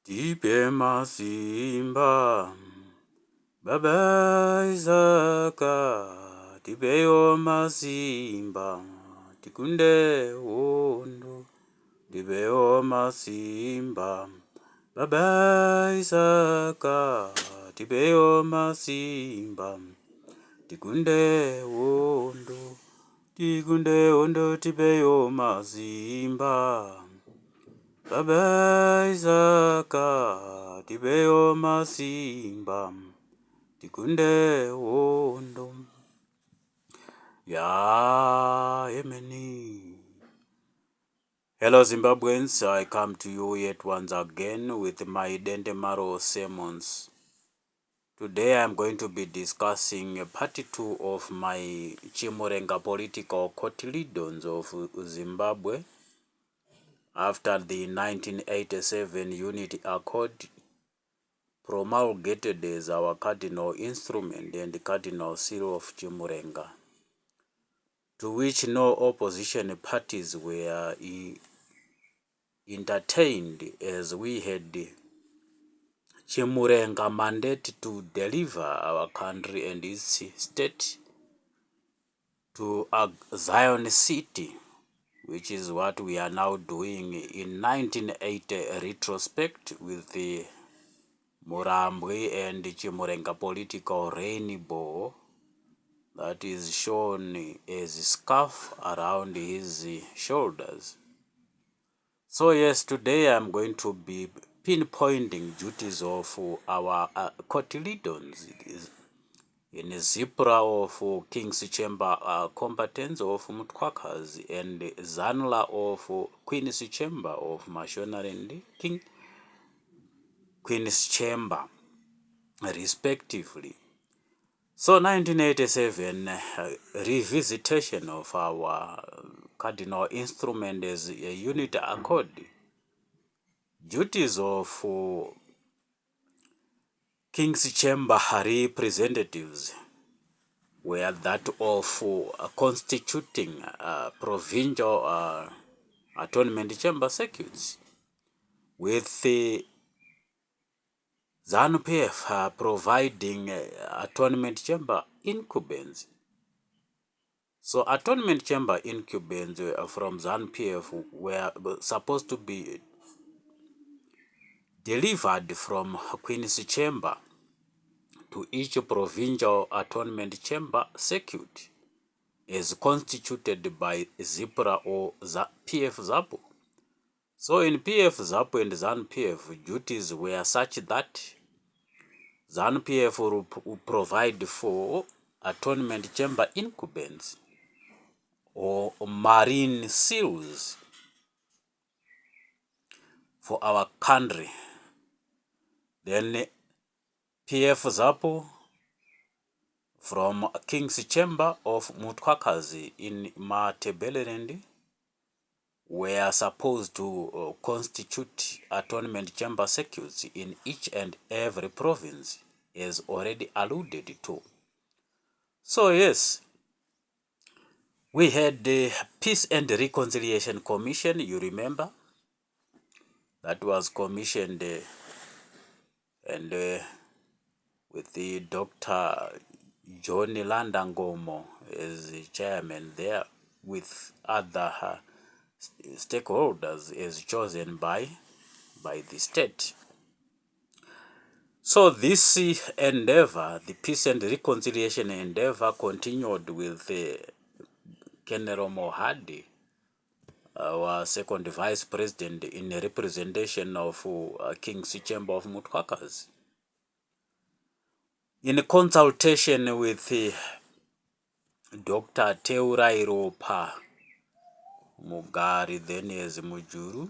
Tipe masimba, Baba Isaka, tipeyo masimba, tikunde wondo, tipeyo masimba, Baba Isaka, tipeyo masimba, tikunde wondo, tipeyo masimba. Baba Isaka, tipeyo masimba, tikunde wondo. Ya Yemeni. Hello Zimbabweans, I come to you yet once again with my Dendemaro sermons. Today I am going to be discussing part 2 of my Chimurenga political cotyledons of Zimbabwe. After the 1987 Unity Accord promulgated as our cardinal instrument and cardinal seal of Chimurenga, to which no opposition parties were entertained, as we had Chimurenga mandate to deliver our country and its state to a Zion city, which is what we are now doing in 1980 retrospect with the Murambwe and Chimurenga political rainbow that is shown as a scarf around his shoulders. So yes, today I'm going to be pinpointing duties of our cotyledons in Zipra of King's Chamber combatants of Mutwakas and Zanla of Queen's Chamber of Mashonaland King Queen's Chamber respectively. So 1987 revisitation of our cardinal instrument as a unity accord. Duties of King's Chamber representatives were that of constituting provincial atonement chamber circuits, with the ZANU-PF providing atonement chamber incumbents. So atonement chamber incumbents from ZANU-PF were supposed to be delivered from Queen's Chamber to each provincial atonement chamber circuit as constituted by ZIPRA or PF ZAPU. So in PF ZAPU and ZANU-PF, duties were such that ZANU-PF will provide for atonement chamber incumbents or marine seals for our country. Then PF ZAPU from King's Chamber of Mutwakazi in Matebeleland were supposed to constitute atonement chamber circuits in each and every province, as already alluded to. So yes, we had the Peace and Reconciliation Commission, you remember, that was commissioned and with the Dr. John Landangomo as the chairman there, with other stakeholders as chosen by the state. So this endeavor, the Peace and Reconciliation endeavor, continued with General Mohadi, our second vice president, in representation of King's Chamber of Mutwakas. In consultation with Dr. Teurairopa Mugari, then as Mujuru,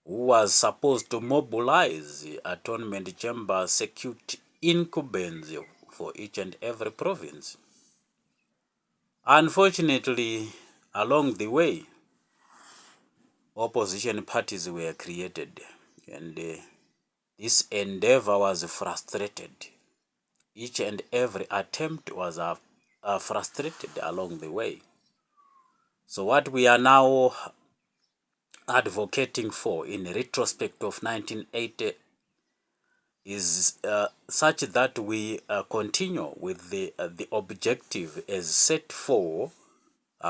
who was supposed to mobilize atonement chamber circuit incumbents for each and every province. Unfortunately, along the way, opposition parties were created, and this endeavor was frustrated. Each and every attempt was frustrated along the way. So what we are now advocating for in retrospect of 1980 is such that we continue with the objective as set for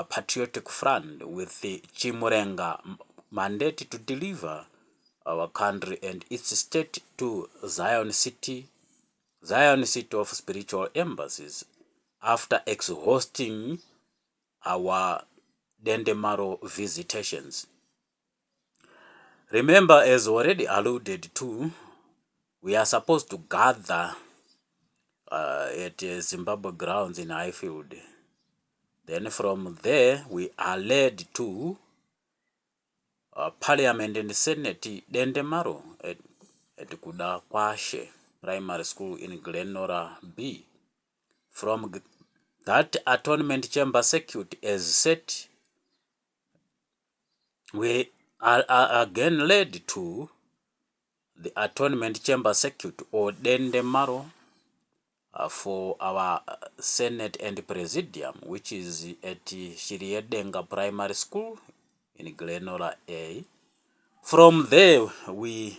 Patriotic Front with the Chimurenga mandate to deliver our country and its state to Zion city of spiritual embassies after exhausting our Dendemaro visitations. Remember, as already alluded to, we are supposed to gather at Zimbabwe grounds in Highfield. Then from there, we are led to Parliament and Senate Dendemaro at Kuda Kwashe Primary School in Glenora B. From that Atonement Chamber Circuit as set, we are again led to the Atonement Chamber Circuit or Dendemaro for our Senate and Presidium, which is at Shiriedenga Primary School in Glenora A. From there, we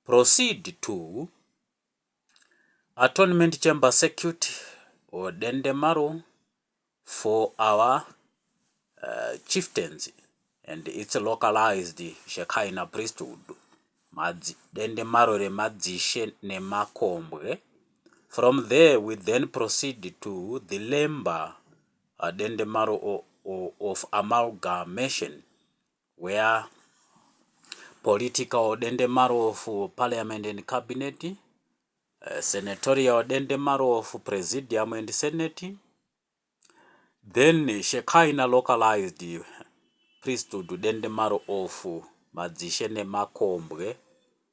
proceed to Atonement Chamber Circuit or Dendemaro for our chieftains and its localized Shekinah priesthood. Dendemaro re Madzishe ne Makombwe. From there, we then proceed to the Lemba Dendemaro of amalgamation, where political Dendemaro of Parliament and Cabinet, senatorial Dendemaro of Presidium and Senate, then Shekinah localized priesthood Dendemaro of Madzishene Makombwe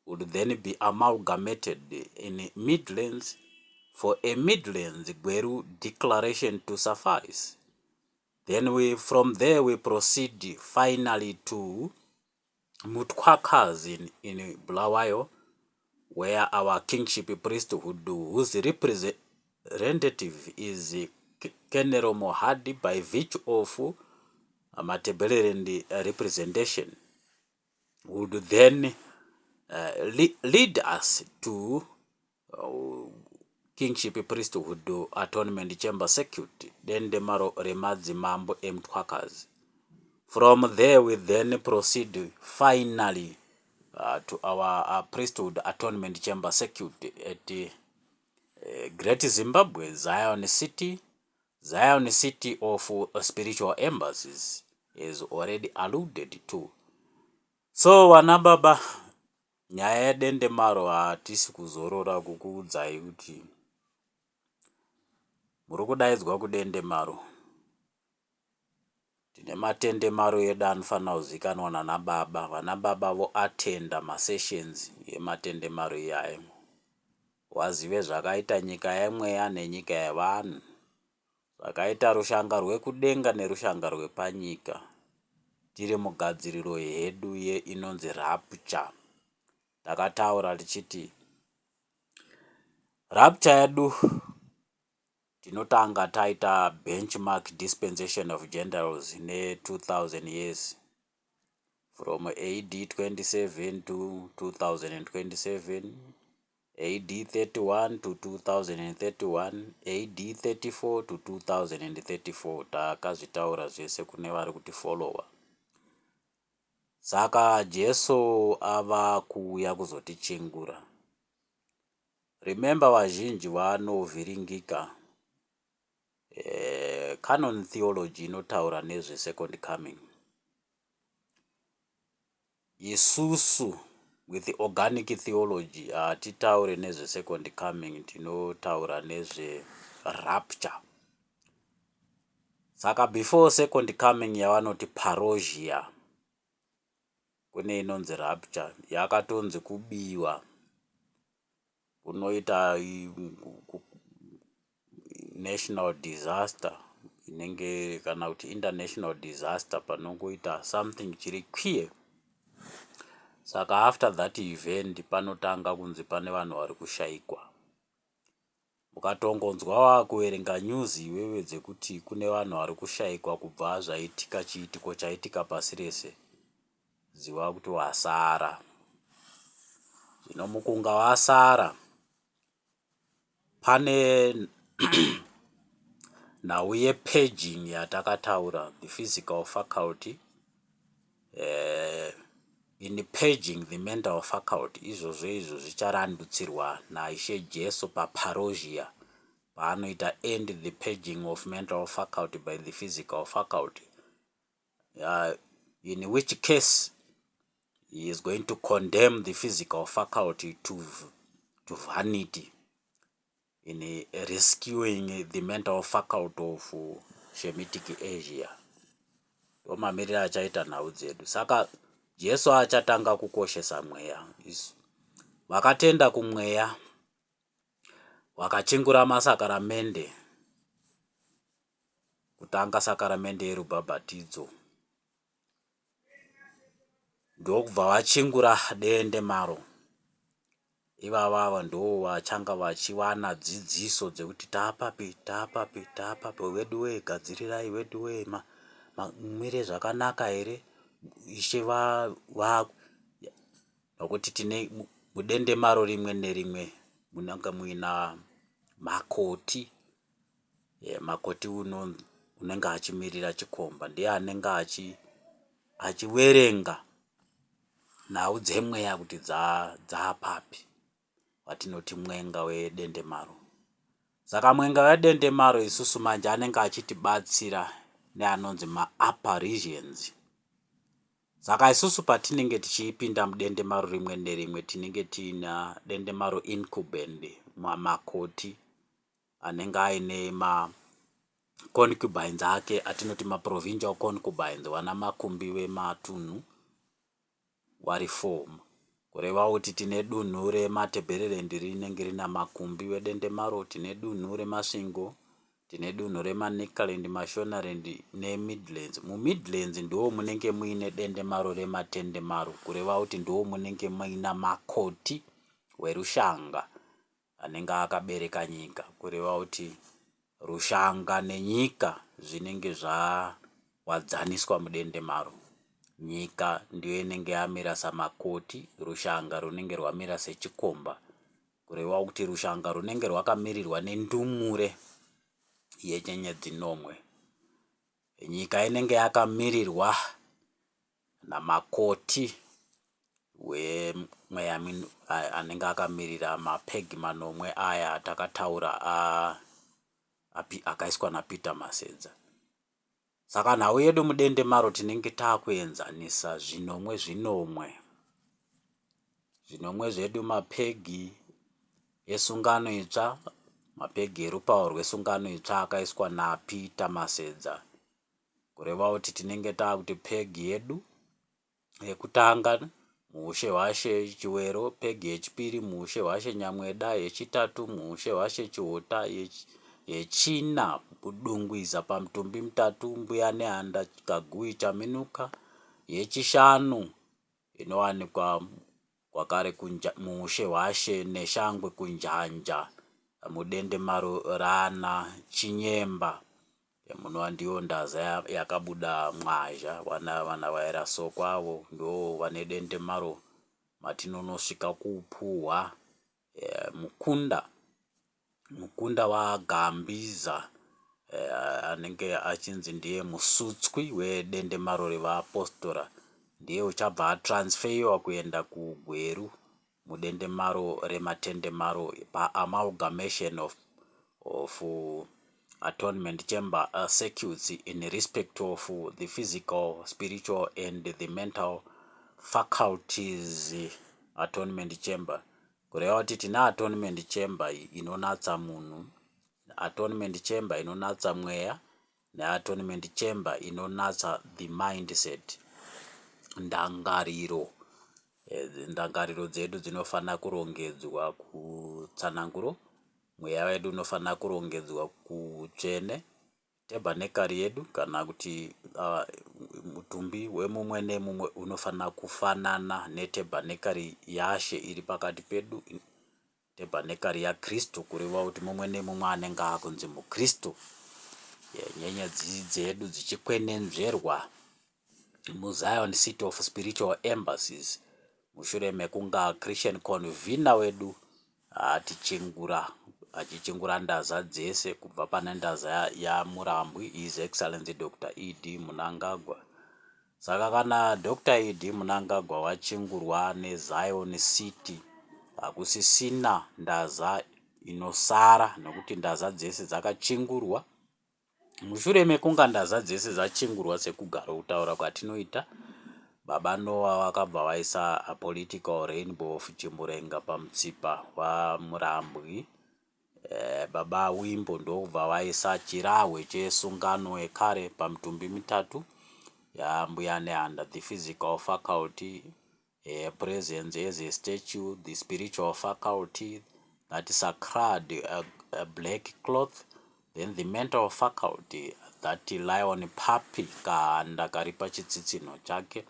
would then be amalgamated in Midlands for a Midlands Gweru declaration to suffice. Then from there we proceed finally to Mutwakas in Bulawayo, where our kingship priesthood, whose representative is Kenero Mohadi by virtue of Matebelerendi representation, would then lead us to kingship priesthood atonement chamber circuit, Dendemaro Remadzi Mambo Mtwakas. From there we then proceed finally to our priesthood atonement chamber circuit at Great Zimbabwe, Zion City of spiritual embassies, is already alluded to. So wanababa, nyaya Dendemaro hatisi kuzorora kukuudzai kuti muri kudaidzwa kuDendemaro. Tine matendemaro edu anofanira kuzikanwa nana baba. Vana baba vo attenda masessions ematendemaro iyayo. Wazive zvakaita nyika yemweya nenyika yevanhu. Zvakaita rushanga rwekudenga nerushanga rwepanyika. Tiri mugadziriro yedu inonzi rapture. Takataura tichiti rapture yedu tinotanga taita benchmark dispensation of Gentiles in 2000 years, from AD 27 to 2027, AD 31 to 2031, AD 34 to 2034. Takazvitaura zvese kune vari kuti follower. Saka Jesu ava kuuya kuzotichengura. Remember, vazhinji vanovhiringika. Canon theology inotaura nezve second coming. Isusu with the organic theology hatitaure nezve second coming, tinotaura nezve rapture. Saka before second coming yavanoti parousia, kune inonzi rapture, yakatonzi kubiwa, kunoita national disaster, inenge kana kuti international disaster, panongoita something chiri kwiye. Saka after that event panotanga kunzi pane vanhu vari kushaikwa. Mukatongonzwa wakuverenga news iwewe dzekuti kune vanhu vari kushaikwa kubva zvaitika chiitiko chaitika pasi rese, ziva kuti wasara. Zvino mukunga wasara pane nhau yepaging yatakataura, the physical faculty, in paging the mental faculty. Izvo zvicharandutsirwa naIshe Jesu paparousia paanoita end the paging of mental faculty by the physical faculty, in which case he is going to condemn the physical faculty to vanity in rescuing the mental faculty of Shemitic Asia. Ndomamiriro achaita nhau dzedu. Saka Jesu achatanga kukoshesa mweya. Vakatenda kumweya, vakachingura masakaramende, kutanga sakaramende yerubhabhatidzo, ndokubva vachingura dende maro. Ivava ndo vachanga vachiwana dzidziso dzekuti tapapi, wedu we gadzirirai, wedu we mwire zvakanaka here, Ishe nokuti tine mudende maro rimwe nerimwe munanga muina makoti. Makoti unenge achimirira chikomba, ndiye anenge achiwerenga nhau dzemweya kuti dzaapapi, watinoti mwenga wedende maro. Saka mwenga wedende maro isusu manje anenge achitibatsira neanonzi maapparitions. Saka isusu patinenge tichipinda mudende maro rimwe nerimwe tinenge tina dende maro incubende, makoti anenge aine concubines ake, atinoti provincial concubines, wana makumbi wematunhu wari 4. Kureva kuti tine dunhu reMatabeleland rinenge rina makumbi wedende maro, tine dunhu reMasvingo, tine dunhu reManicaland, Mashonaland neMidlands. MuMidlands ndo munenge muine dende maro rematende maro, kureva kuti ndo munenge muina makoti werushanga anenge akabereka nyika, kureva kuti rushanga nenyika zvinenge zvawadzaniswa mudende maro. Nyika ndiyo inenge yamira samakoti, rushanga runenge rwamira sechikomba, kureva kuti rushanga runenge rwakamirirwa nendumure yenyenyedzi nomwe. Nyika inenge yakamirirwa namakoti wemweya anenge akamirira mapegi manomwe aya atakataura akaiswa naPeter Masedza. Saka nhau yedu mudende maro tinenge takuenzanisa zvinomwe zvedu, mapegi esungano itsva, mapegi erupao rwesungano itsva akaiswa naPeter Masedza, kureva kuti tinenge takuti pegi yedu yekutanga muushe hwaShe Chiwero, pegi yechipiri muushe hwaShe Nyamweda, yechitatu muushe hwaShe Chihota, yechina Budungwiza pamutumbi mutatu Mbuya nehanda Kagui Chaminuka, yechishanu inowanikwa kwakare muushe hwaShe Neshangwe Kunjanja mudende maro rana Chinyemba. Munova ndiyo ndaza yakabuda Mwazha, vana vaira soko avo ndo vane dende maro matinonosvika kuupuhwa. Mukunda waGambiza anenge achinzi ndiye musutswi wedende maro revaApostora, ndiye uchabva atransferiwa kuenda kuGweru mudende maro rematende maro paamalgamation of atonement chamber circuits in respect of the physical, spiritual and the mental faculties atonement chamber. Kureva kuti tina atonement chamber inonatsa munhu, atonement chamber inonatsa mweya, neatonement chamber inonatsa the mindset, ndangariro. Ndangariro dzedu dzinofana kurongedzwa kutsananguro, mweya wedu unofana kurongedzwa kutsvene, tabernacle yedu kana kuti mutumbi wemumwe nemumwe unofana kufanana netabernacle yaShe iri pakati pedu, tabernacle yaKristu, kureva kuti mumwe nemumwe anenge akunzi muKristu. Nyenyedzi dzedu dzichikwenenzverwa muZion City of Spiritual Embassies, mushure mekunga Christian convener wedu achichingura ndaza dzese kubva pane ndaza yaMurambwi, His Excellency Dr. E.D. Munangagwa. Saka kana Dr. E.D. Munangagwa wachingurwa neZion City, hakusisina ndaza inosara, nokuti ndaza dzese dzakachingurwa. Mushure mekunga ndaza dzese dzachingurwa sekugara kutaura kwatinoita, Baba Noah wakabva waisa a political rainbow of Chimurenga pamutsipa waMurambwi. Baba Wimbo ndobva waisa chirahwe chesungano yekare pamutumbi mitatu yambuya nehanda, the physical faculty, presence as a statue, the spiritual faculty, that sacred a black cloth, then the mental faculty, that lion puppy kahanda kari pachitsitsino chake.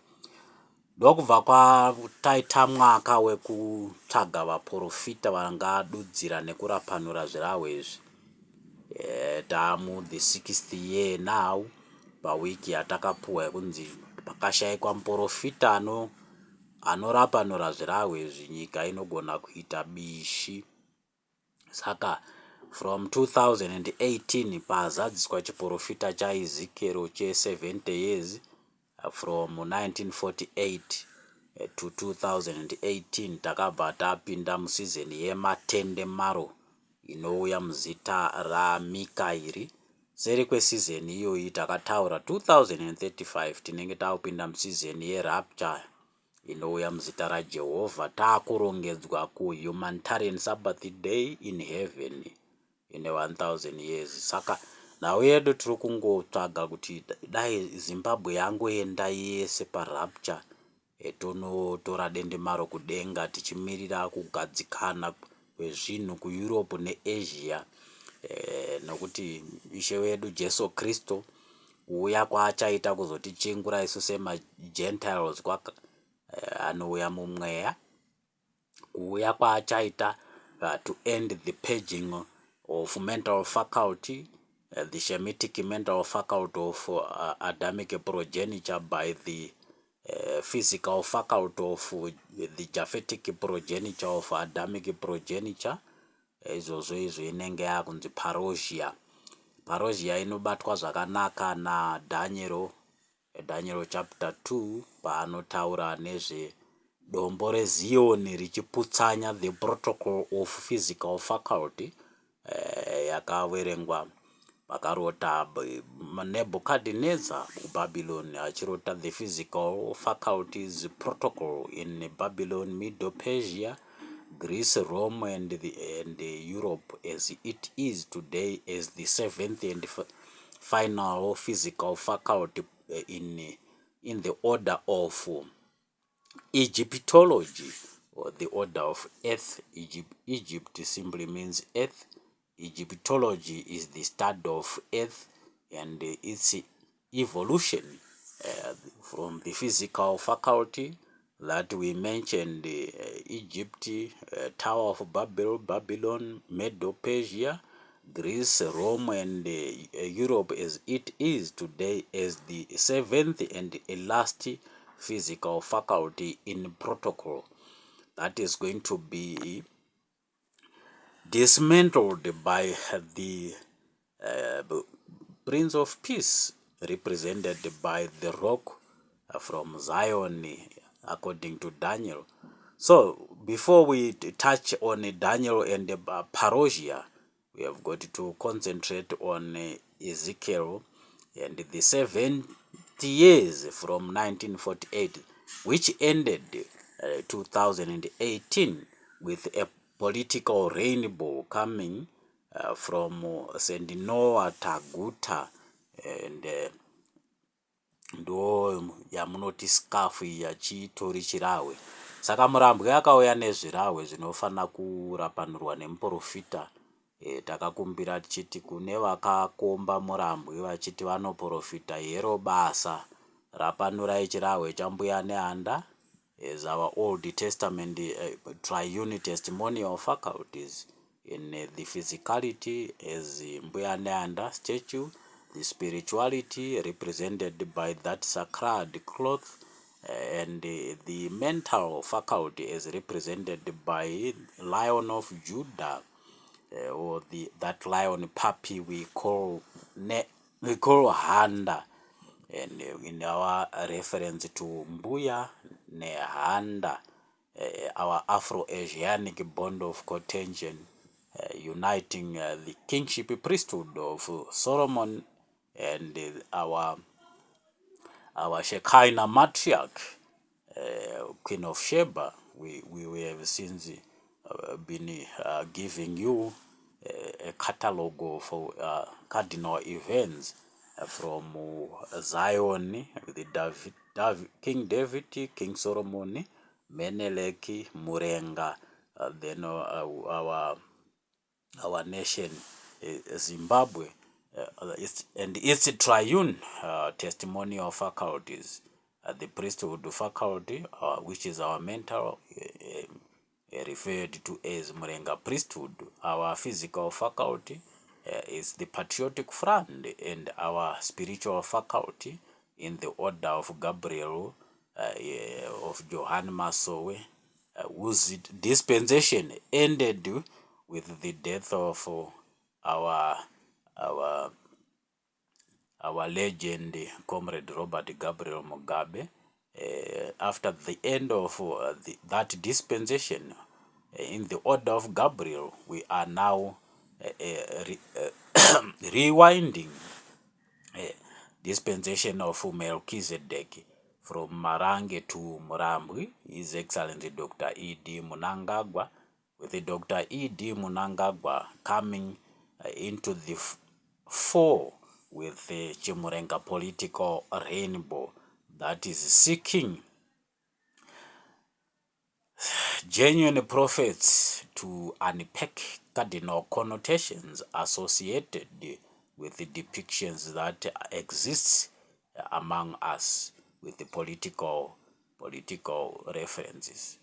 Ndokubva kwataita mwaka wekutsvaga vaprofita vangadudzira nekurapanura zvirahwe izvi. Tamu the 6th year now, pawiki yatakapuwa yekunzi pakashayikwa muprofita anorapanura zvirahwe izvi, nyika inogona kuita bishi. Saka from 2018 pazadziswa chiprofita chaEzekiel che70 years, from 1948 to 2018 takabva tapinda musizeni yematende maro inouya muzita raMikairi. Seri kwesizeni iyoyi takataura 2035 tinenge taupinda musizeni yerapture inouya muzita raJehovha, taakurongedzwa kuhumanitarian Sabbath day in heaven in 1000 years. Saka nhau yedu tiri kungotsvaga kuti dai Zimbabwe yangoenda yese parapture, tonotora dendemaro kudenga tichimirira kugadzikana kwezvinhu kuEurope neAsia, nokuti Ishe wedu Jesu Kristu kuuya kwaachaita kuzotichingura isu semaGentiles anouya mumweya, kuuya kwaachaita to end the purging of mental faculty, the Shemitic mental faculty of Adamic progeniture by the physical faculty of the Japhetic progeniture of Adamic progeniture. Izvozvo inenge yakunzi parousia. Parousia inobatwa zvakanaka naDaniel chapter 2 paanotaura nezve dombo reZioni richiputsanya the protocol of physical faculty, yakaverengwa vakarota Nebuchadnezzar kuBabylon achirota the physical faculties protocol in Babylon, Middle Persia, Greece, Rome and Europe as it is today as the 7th and final physical faculty in the order of Egyptology, or the order of earth. Egypt simply means earth. Egyptology is the study of earth and its evolution from the physical faculty that we mentioned, Egypt, Tower of Babylon, Medo Persia, Greece, Rome and Europe as it is today as the 7th and last physical faculty in protocol that is going to be dismantled by the Prince of Peace, represented by the rock from Zion, according to Daniel. So before we touch on Daniel and Parousia, we have got to concentrate on Ezekiel and the 70 years from 1948, which ended 2018 with a political rainbow coming from St. Noah Taguta and ndo yamunoti scarf yachitori chirahwe. Saka Murambwe akauya nezvirahwe zvinofana kurapanurwa nemuprofita. Takakumbira tichiti kune vakakomba Murambwe vachiti vanoprofita yero basa rapanurai chirahwe chambuya nehanda as our Old Testament Triune testimonial faculties in the physicality as mbuya nehanda statue, the spirituality represented by that sacred cloth, and the mental faculty is represented by Lion of Judah, or that lion puppy we call Handa, and in our reference to Mbuya ne Handa, our Afro-Asianic bond of contention, uniting the kingship priesthood of Solomon and our Shekinah matriarch, Queen of Sheba. We have since been giving you a catalogue of cardinal events from Zion, King David, King Solomon, Meneleki, Murenga, then our nation, Zimbabwe, it's Triune testimonial faculties, the priesthood faculty, which is our mental, referred to as Murenga priesthood. Our physical faculty is the patriotic front, and our spiritual faculty in the order of Gabriel, of Johann Masowe, whose dispensation ended with the death of our legend, Comrade Robert Gabriel Mugabe. After the end of that dispensation, in the order of Gabriel, we are now rewinding dispensation of Melchizedek from Marange to Murambwe, His Excellency Dr. E.D. Munangagwa, with Dr. E.D. Munangagwa coming into the fore with the Chimurenga political rainbow that is seeking genuine prophets to unpack cardinal connotations associated with the depictions that exists among us with the political references.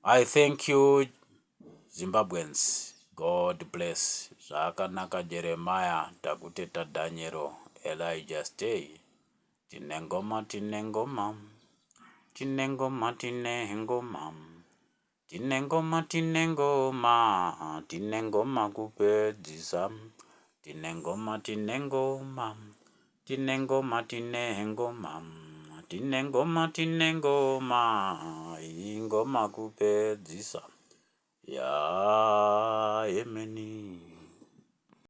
I thank you, Zimbabweans. God bless. Zvakanaka Jeremiah, takuteta Daniel, Elijah stay. Tinengoma, tinengoma. Tinengoma, tinengoma. Tinengoma, tinengoma. Tinengoma kupedzisa. Tinengoma, tinengoma. Tinengoma, tinengoma. Tinengoma, tinengoma. Ingoma kupedzisa. Ya, emeni.